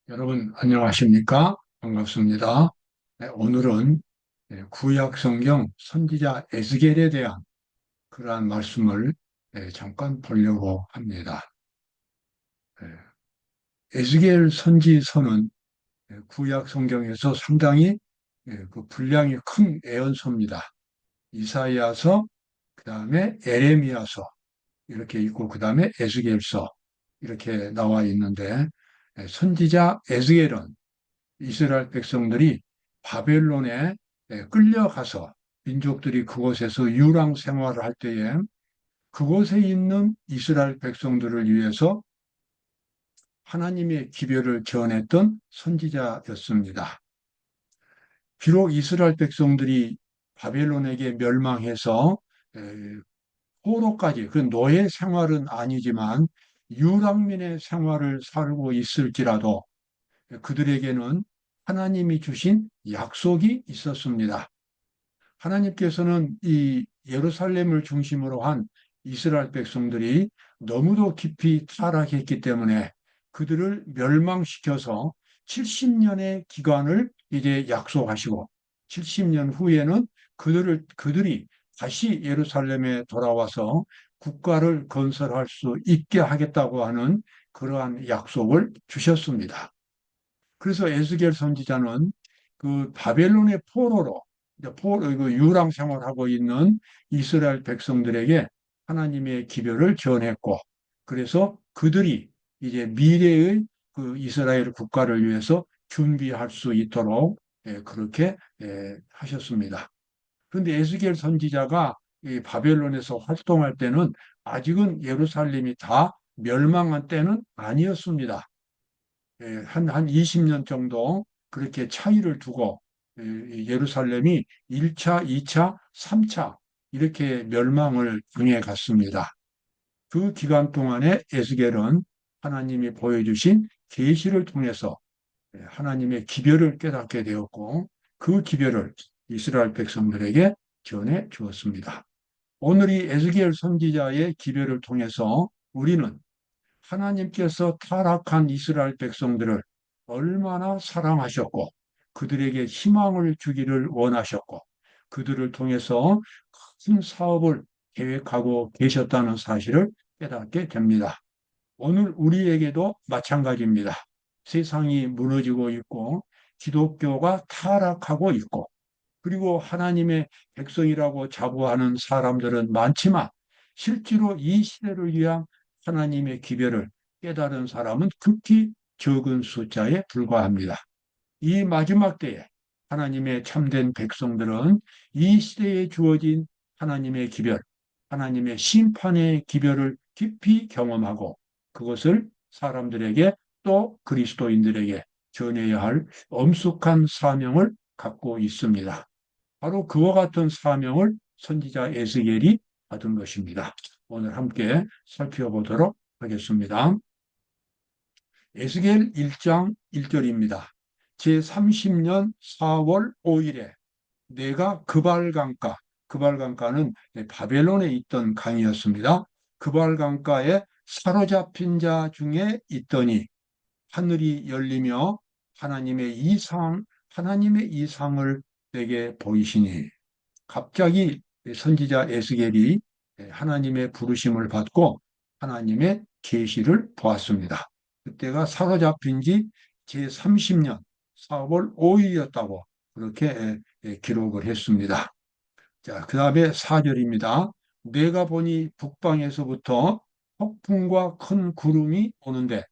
여러분 안녕하십니까? 반갑습니다. 네, 오늘은 구약 성경 선지자 에스겔에 대한 그러한 말씀을 잠깐 보려고 합니다. 에스겔 선지서는 구약 성경에서 상당히 그 분량이 큰 애언서입니다. 이사야서, 그 다음에 에레미야서 이렇게 있고 그 다음에 에스겔서 이렇게 나와 있는데 선지자 에스겔은 이스라엘 백성들이 바벨론에 끌려가서 민족들이 그곳에서 유랑 생활을 할 때에 그곳에 있는 이스라엘 백성들을 위해서 하나님의 기별을 전했던 선지자였습니다. 비록 이스라엘 백성들이 바벨론에게 멸망해서 포로까지, 그 노예 생활은 아니지만 유랑민의 생활을 살고 있을지라도 그들에게는 하나님이 주신 약속이 있었습니다. 하나님께서는 이 예루살렘을 중심으로 한 이스라엘 백성들이 너무도 깊이 타락했기 때문에 그들을 멸망시켜서 70년의 기간을 이제 약속하시고 70년 후에는 그들이 다시 예루살렘에 돌아와서 국가를 건설할 수 있게 하겠다고 하는 그러한 약속을 주셨습니다. 그래서 에스겔 선지자는 그 바벨론의 포로로 그 유랑 생활하고 있는 이스라엘 백성들에게 하나님의 기별을 전했고, 그래서 그들이 이제 미래의 그 이스라엘 국가를 위해서 준비할 수 있도록 그렇게 하셨습니다. 그런데 에스겔 선지자가 이 바벨론에서 활동할 때는 아직은 예루살렘이 다 멸망한 때는 아니었습니다. 한 20년 정도 그렇게 차이를 두고 예루살렘이 1차, 2차, 3차 이렇게 멸망을 당해 갔습니다. 그 기간 동안에 에스겔은 하나님이 보여주신 계시를 통해서 하나님의 기별을 깨닫게 되었고 그 기별을 이스라엘 백성들에게 전해 주었습니다. 오늘 이 에스겔 선지자의 기별을 통해서 우리는 하나님께서 타락한 이스라엘 백성들을 얼마나 사랑하셨고 그들에게 희망을 주기를 원하셨고 그들을 통해서 큰 사업을 계획하고 계셨다는 사실을 깨닫게 됩니다. 오늘 우리에게도 마찬가지입니다. 세상이 무너지고 있고 기독교가 타락하고 있고 그리고 하나님의 백성이라고 자부하는 사람들은 많지만 실제로 이 시대를 위한 하나님의 기별을 깨달은 사람은 극히 적은 숫자에 불과합니다. 이 마지막 때에 하나님의 참된 백성들은 이 시대에 주어진 하나님의 기별, 하나님의 심판의 기별을 깊이 경험하고 그것을 사람들에게 또 그리스도인들에게 전해야 할 엄숙한 사명을 갖고 있습니다. 바로 그와 같은 사명을 선지자 에스겔이 받은 것입니다. 오늘 함께 살펴보도록 하겠습니다. 에스겔 1장 1절입니다. 제30년 4월 5일에 내가 그발강가는 바벨론에 있던 강이었습니다. 그발강가에 사로잡힌 자 중에 있더니 하늘이 열리며 하나님의 이상을 내게 보이시니 갑자기 선지자 에스겔이 하나님의 부르심을 받고 하나님의 계시를 보았습니다. 그때가 사로잡힌 지 제30년 4월 5일이었다고 그렇게 기록을 했습니다. 자, 그 다음에 4절입니다. 내가 보니 북방에서부터 폭풍과 큰 구름이 오는데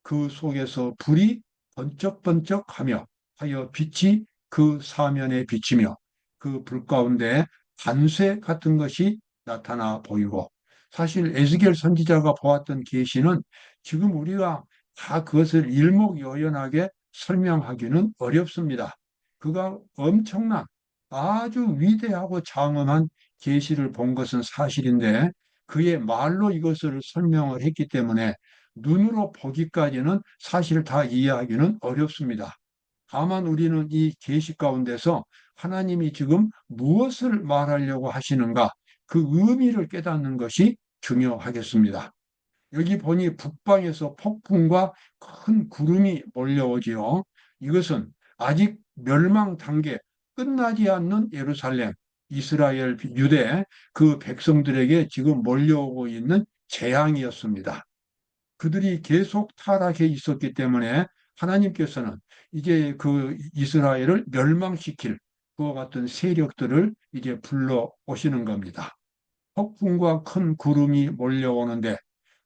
그 속에서 불이 번쩍번쩍하며 하여 빛이 그 사면에 비치며 그 불 가운데 단쇠 같은 것이 나타나 보이고 사실 에스겔 선지자가 보았던 계시는 지금 우리가 다 그것을 일목요연하게 설명하기는 어렵습니다. 그가 엄청난 아주 위대하고 장엄한 계시를 본 것은 사실인데 그의 말로 이것을 설명을 했기 때문에 눈으로 보기까지는 사실 다 이해하기는 어렵습니다. 다만 우리는 이 계시 가운데서 하나님이 지금 무엇을 말하려고 하시는가 그 의미를 깨닫는 것이 중요하겠습니다. 여기 보니 북방에서 폭풍과 큰 구름이 몰려오지요. 이것은 아직 멸망 단계, 끝나지 않는 예루살렘, 이스라엘, 유대 그 백성들에게 지금 몰려오고 있는 재앙이었습니다. 그들이 계속 타락해 있었기 때문에 하나님께서는 이제 그 이스라엘을 멸망시킬 그와 같은 세력들을 이제 불러 오시는 겁니다. 폭풍과 큰 구름이 몰려오는데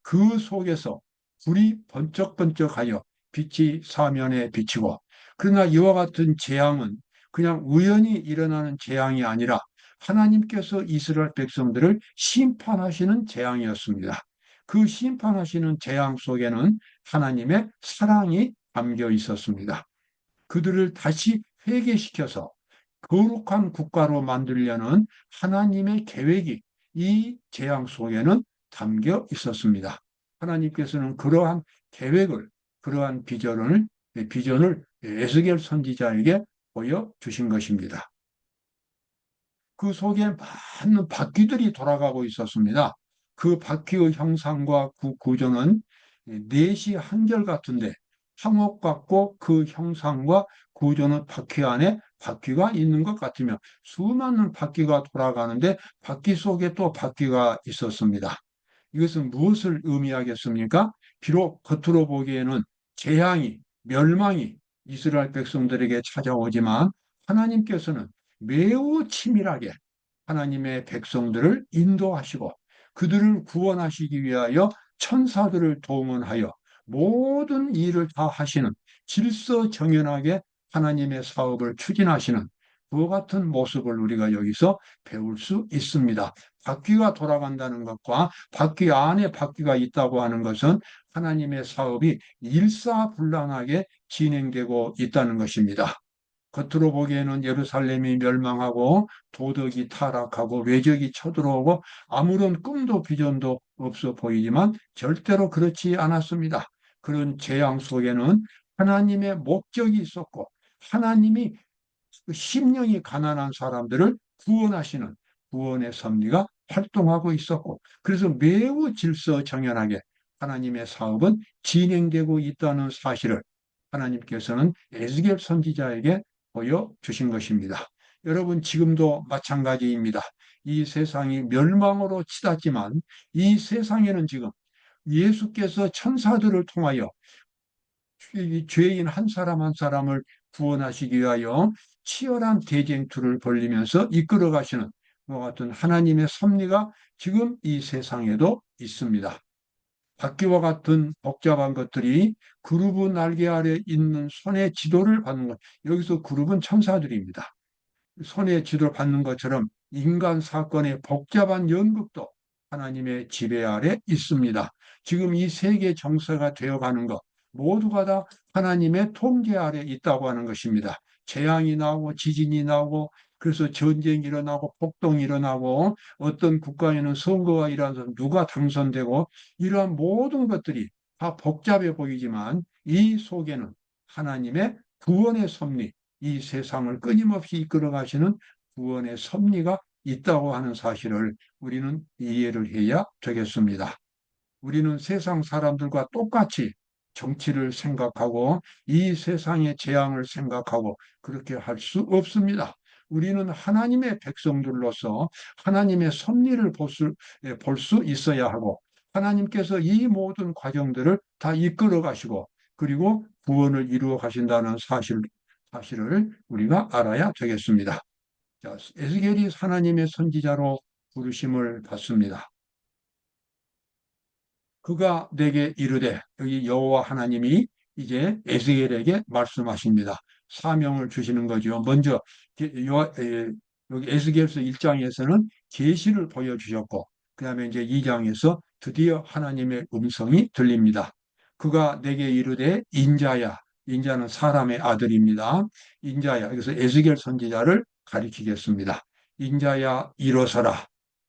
그 속에서 불이 번쩍번쩍하여 빛이 사면에 비치고, 그러나 이와 같은 재앙은 그냥 우연히 일어나는 재앙이 아니라 하나님께서 이스라엘 백성들을 심판하시는 재앙이었습니다. 그 심판하시는 재앙 속에는 하나님의 사랑이 담겨 있었습니다. 그들을 다시 회개시켜서 거룩한 국가로 만들려는 하나님의 계획이 이 재앙 속에는 담겨 있었습니다. 하나님께서는 그러한 계획을, 그러한 비전을 에스겔 선지자에게 보여주신 것입니다. 그 속에 많은 바퀴들이 돌아가고 있었습니다. 그 바퀴의 형상과 그 구조는 넷이 한결같은데 황옥 같고, 그 형상과 구조는 바퀴 안에 바퀴가 있는 것 같으며 수많은 바퀴가 돌아가는데 바퀴 속에 또 바퀴가 있었습니다. 이것은 무엇을 의미하겠습니까? 비록 겉으로 보기에는 재앙이, 멸망이 이스라엘 백성들에게 찾아오지만 하나님께서는 매우 치밀하게 하나님의 백성들을 인도하시고 그들을 구원하시기 위하여 천사들을 동원하여 모든 일을 다 하시는, 질서정연하게 하나님의 사업을 추진하시는 그와 같은 모습을 우리가 여기서 배울 수 있습니다. 바퀴가 돌아간다는 것과 바퀴 안에 바퀴가 있다고 하는 것은 하나님의 사업이 일사불란하게 진행되고 있다는 것입니다. 겉으로 보기에는 예루살렘이 멸망하고 도덕이 타락하고 외적이 쳐들어오고 아무런 꿈도 비전도 없어 보이지만 절대로 그렇지 않았습니다. 그런 재앙 속에는 하나님의 목적이 있었고, 하나님이 그 심령이 가난한 사람들을 구원하시는 구원의 섭리가 활동하고 있었고, 그래서 매우 질서정연하게 하나님의 사업은 진행되고 있다는 사실을 하나님께서는 에스겔 선지자에게 보여주신 것입니다. 여러분, 지금도 마찬가지입니다. 이 세상이 멸망으로 치닫지만 이 세상에는 지금 예수께서 천사들을 통하여 죄인 한 사람 한 사람을 구원하시기 위하여 치열한 대쟁투를 벌리면서 이끌어 가시는 그와 같은 하나님의 섭리가 지금 이 세상에도 있습니다. 바퀴와 같은 복잡한 것들이 그룹 날개 아래 있는 손의 지도를 받는 것. 여기서 그룹은 천사들입니다. 손의 지도를 받는 것처럼 인간 사건의 복잡한 연극도 하나님의 지배 아래 있습니다. 지금 이 세계 정세가 되어가는 것 모두가 다 하나님의 통제 아래 있다고 하는 것입니다. 재앙이 나오고 지진이 나오고, 그래서 전쟁이 일어나고 폭동이 일어나고 어떤 국가에는 선거가 일어나서 누가 당선되고, 이러한 모든 것들이 다 복잡해 보이지만 이 속에는 하나님의 구원의 섭리, 이 세상을 끊임없이 이끌어 가시는 구원의 섭리가 있다고 하는 사실을 우리는 이해를 해야 되겠습니다. 우리는 세상 사람들과 똑같이 정치를 생각하고 이 세상의 재앙을 생각하고 그렇게 할 수 없습니다. 우리는 하나님의 백성들로서 하나님의 섭리를 볼 수 있어야 하고, 하나님께서 이 모든 과정들을 다 이끌어 가시고 그리고 구원을 이루어 가신다는 사실을 우리가 알아야 되겠습니다. 자, 에스겔이 하나님의 선지자로 부르심을 받습니다. 그가 내게 이르되, 여기 여호와 하나님이 이제 에스겔에게 말씀하십니다. 사명을 주시는 거죠. 먼저 여기 에스겔서 1장에서는 계시를 보여주셨고, 그 다음에 이제 2장에서 드디어 하나님의 음성이 들립니다. 그가 내게 이르되 인자야. 인자는 사람의 아들입니다. 인자야. 여기서 에스겔 선지자를 가리키겠습니다. 인자야 일어서라.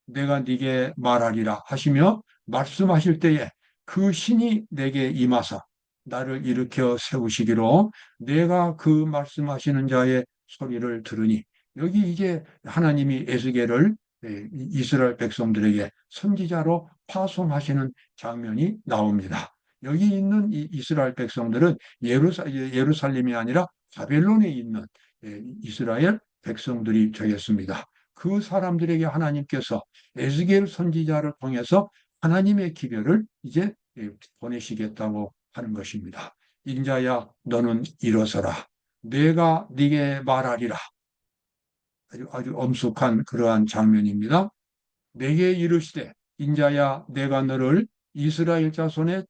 내가 네게 말하리라 하시며 말씀하실 때에 그 신이 내게 임하사 나를 일으켜 세우시기로 내가 그 말씀하시는 자의 소리를 들으니, 여기 이제 하나님이 에스겔을 이스라엘 백성들에게 선지자로 파송하시는 장면이 나옵니다. 여기 있는 이 이스라엘 백성들은 예루살렘이 아니라 바벨론에 있는 이스라엘 백성들이 되겠습니다. 그 사람들에게 하나님께서 에스겔 선지자를 통해서 하나님의 기별을 이제 보내시겠다고 하는 것입니다. 인자야 너는 일어서라. 내가 네게 말하리라. 아주 엄숙한 그러한 장면입니다. 내게 이르시되 인자야 내가 너를 이스라엘 자손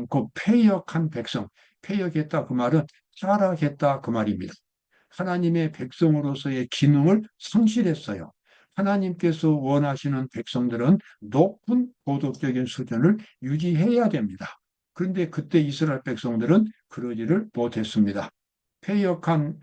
그 패역한 백성, 패역했다 그 말은 타락했다 그 말입니다. 하나님의 백성으로서의 기능을 상실했어요. 하나님께서 원하시는 백성들은 높은 도덕적인 수준을 유지해야 됩니다. 그런데 그때 이스라엘 백성들은 그러지를 못했습니다. 패역한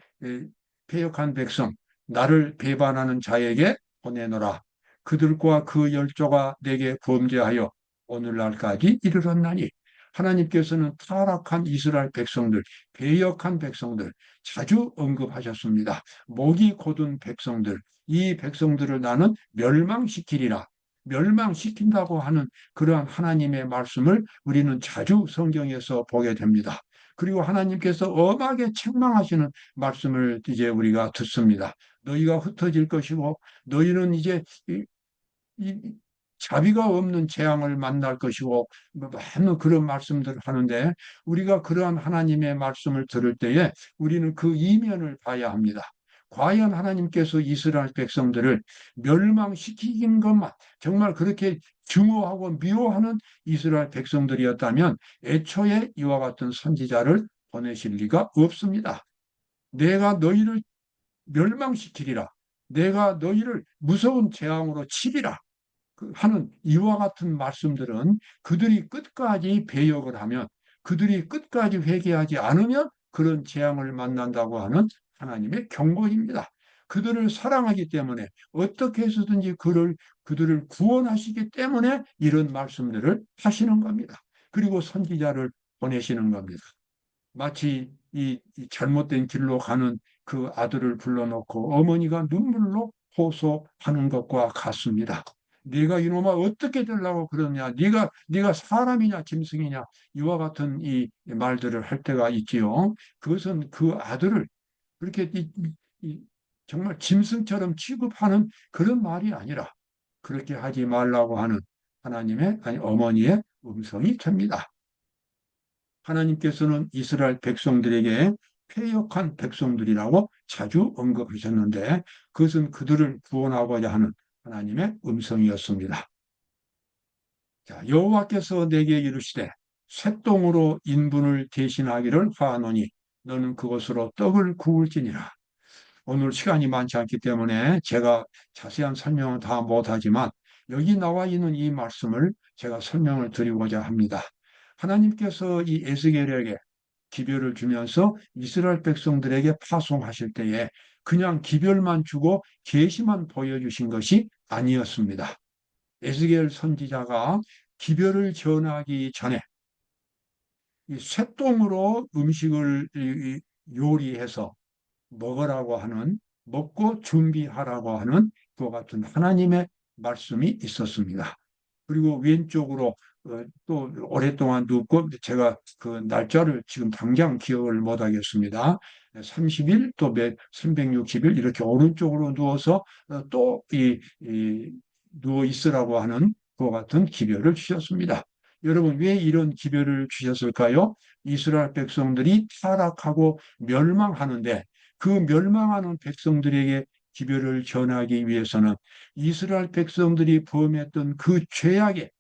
패역한 백성, 나를 배반하는 자에게 보내노라. 그들과 그 열조가 내게 범죄하여 오늘날까지 이르렀나니 하나님께서는 타락한 이스라엘 백성들, 배역한 백성들 자주 언급하셨습니다. 목이 곧은 백성들, 이 백성들을 나는 멸망시키리라. 멸망시킨다고 하는 그러한 하나님의 말씀을 우리는 자주 성경에서 보게 됩니다. 그리고 하나님께서 엄하게 책망하시는 말씀을 이제 우리가 듣습니다. 너희가 흩어질 것이고 너희는 이제 이 자비가 없는 재앙을 만날 것이고 많은 그런 말씀들을 하는데 우리가 그러한 하나님의 말씀을 들을 때에 우리는 그 이면을 봐야 합니다. 과연 하나님께서 이스라엘 백성들을 멸망시키는 것만 정말 그렇게 증오하고 미워하는 이스라엘 백성들이었다면 애초에 이와 같은 선지자를 보내실 리가 없습니다. 내가 너희를 멸망시키리라. 내가 너희를 무서운 재앙으로 치리라. 하는 이와 같은 말씀들은 그들이 끝까지 배역을 하면 그들이 끝까지 회개하지 않으면 그런 재앙을 만난다고 하는 하나님의 경고입니다. 그들을 사랑하기 때문에 어떻게 해서든지 그들을 구원하시기 때문에 이런 말씀들을 하시는 겁니다. 그리고 선지자를 보내시는 겁니다. 마치 이 잘못된 길로 가는 그 아들을 불러놓고 어머니가 눈물로 호소하는 것과 같습니다. 네가 이놈아 어떻게 되려고 그러냐? 네가 사람이냐 짐승이냐? 이와 같은 이 말들을 할 때가 있지요. 그것은 그 아들을 그렇게 이 정말 짐승처럼 취급하는 그런 말이 아니라 그렇게 하지 말라고 하는 하나님의 아니 어머니의 음성이 됩니다. 하나님께서는 이스라엘 백성들에게 패역한 백성들이라고 자주 언급하셨는데 그것은 그들을 구원하고자 하는 하나님의 음성이었습니다. 자, 여호와께서 내게 이르시되 쇠똥으로 인분을 대신하기를 하노니 너는 그것으로 떡을 구울지니라. 오늘 시간이 많지 않기 때문에 제가 자세한 설명은 다 못하지만 여기 나와 있는 이 말씀을 제가 설명을 드리고자 합니다. 하나님께서 이 에스겔에게 기별을 주면서 이스라엘 백성들에게 파송하실 때에 그냥 기별만 주고 계시만 보여주신 것이 아니었습니다. 에스겔 선지자가 기별을 전하기 전에 이 쇠똥으로 음식을 요리해서 먹으라고 하는 먹고 준비하라고 하는 그와 같은 하나님의 말씀이 있었습니다. 그리고 왼쪽으로 또 오랫동안 눕고 제가 그 날짜를 지금 당장 기억을 못 하겠습니다. 30일 또 360일 이렇게 오른쪽으로 누워서 또 누워 있으라고 하는 그와 같은 기별을 주셨습니다. 여러분 왜 이런 기별을 주셨을까요? 이스라엘 백성들이 타락하고 멸망하는데 그 멸망하는 백성들에게 기별을 전하기 위해서는 이스라엘 백성들이 범했던 그 죄악의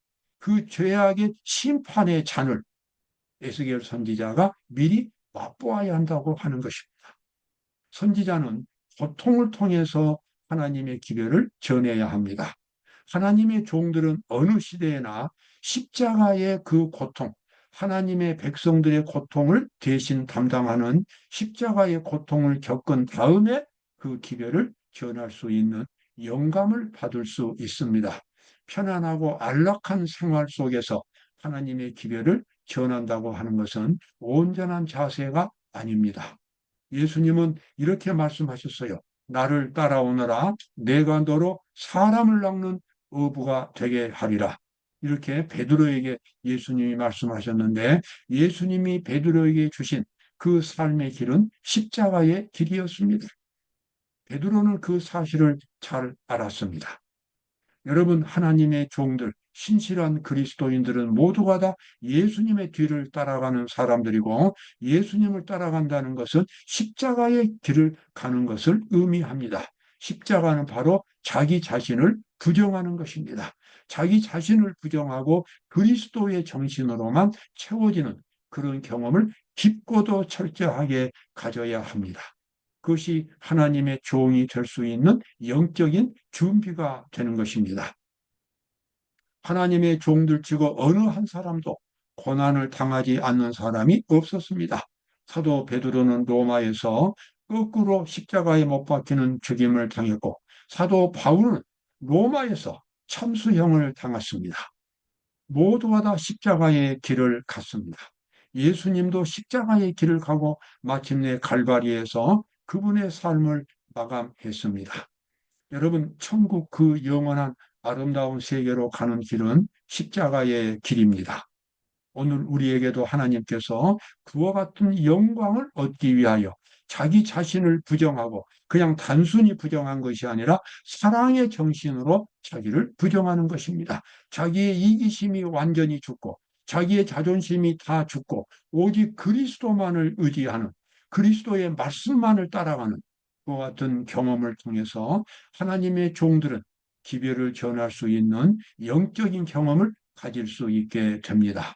심판의 잔을 에스겔 선지자가 미리 맛보아야 한다고 하는 것입니다. 선지자는 고통을 통해서 하나님의 기별을 전해야 합니다. 하나님의 종들은 어느 시대에나 십자가의 그 고통, 하나님의 백성들의 고통을 대신 담당하는 십자가의 고통을 겪은 다음에 그 기별을 전할 수 있는 영감을 받을 수 있습니다. 편안하고 안락한 생활 속에서 하나님의 기별을 전한다고 하는 것은 온전한 자세가 아닙니다. 예수님은 이렇게 말씀하셨어요. 나를 따라오너라 내가 너로 사람을 낚는 어부가 되게 하리라. 이렇게 베드로에게 예수님이 말씀하셨는데, 예수님이 베드로에게 주신 그 삶의 길은 십자가의 길이었습니다. 베드로는 그 사실을 잘 알았습니다. 여러분, 하나님의 종들, 신실한 그리스도인들은 모두가 다 예수님의 뒤를 따라가는 사람들이고, 예수님을 따라간다는 것은 십자가의 길을 가는 것을 의미합니다. 십자가는 바로 자기 자신을 부정하는 것입니다. 자기 자신을 부정하고 그리스도의 정신으로만 채워지는 그런 경험을 깊고도 철저하게 가져야 합니다. 그것이 하나님의 종이 될 수 있는 영적인 준비가 되는 것입니다. 하나님의 종들 치고 어느 한 사람도 고난을 당하지 않는 사람이 없었습니다. 사도 베드로는 로마에서 거꾸로 십자가에 못 박히는 죽임을 당했고, 사도 바울은 로마에서 참수형을 당했습니다. 모두가 다 십자가의 길을 갔습니다. 예수님도 십자가의 길을 가고 마침내 갈바리에서 그분의 삶을 마감했습니다. 여러분, 천국 그 영원한 아름다운 세계로 가는 길은 십자가의 길입니다. 오늘 우리에게도 하나님께서 그와 같은 영광을 얻기 위하여 자기 자신을 부정하고 그냥 단순히 부정한 것이 아니라 사랑의 정신으로 자기를 부정하는 것입니다. 자기의 이기심이 완전히 죽고 자기의 자존심이 다 죽고 오직 그리스도만을 의지하는, 그리스도의 말씀만을 따라가는 그와 같은 경험을 통해서 하나님의 종들은 기별을 전할 수 있는 영적인 경험을 가질 수 있게 됩니다.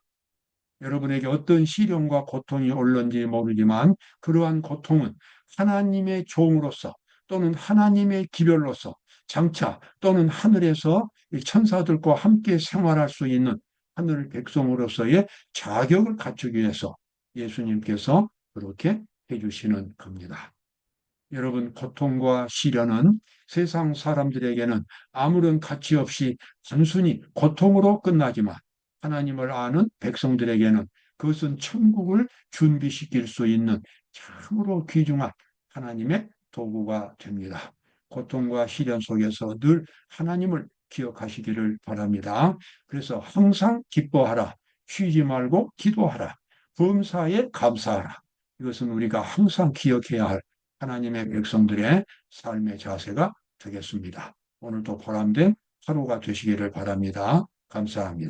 여러분에게 어떤 시련과 고통이 올는지 모르지만 그러한 고통은 하나님의 종으로서 또는 하나님의 기별로서 장차 또는 하늘에서 천사들과 함께 생활할 수 있는 하늘 백성으로서의 자격을 갖추기 위해서 예수님께서 그렇게 해주시는 겁니다. 여러분, 고통과 시련은 세상 사람들에게는 아무런 가치 없이 단순히 고통으로 끝나지만 하나님을 아는 백성들에게는 그것은 천국을 준비시킬 수 있는 참으로 귀중한 하나님의 도구가 됩니다. 고통과 시련 속에서 늘 하나님을 기억하시기를 바랍니다. 그래서 항상 기뻐하라, 쉬지 말고 기도하라, 범사에 감사하라. 이것은 우리가 항상 기억해야 할 하나님의 백성들의 삶의 자세가 되겠습니다. 오늘도 보람된 하루가 되시기를 바랍니다. 감사합니다.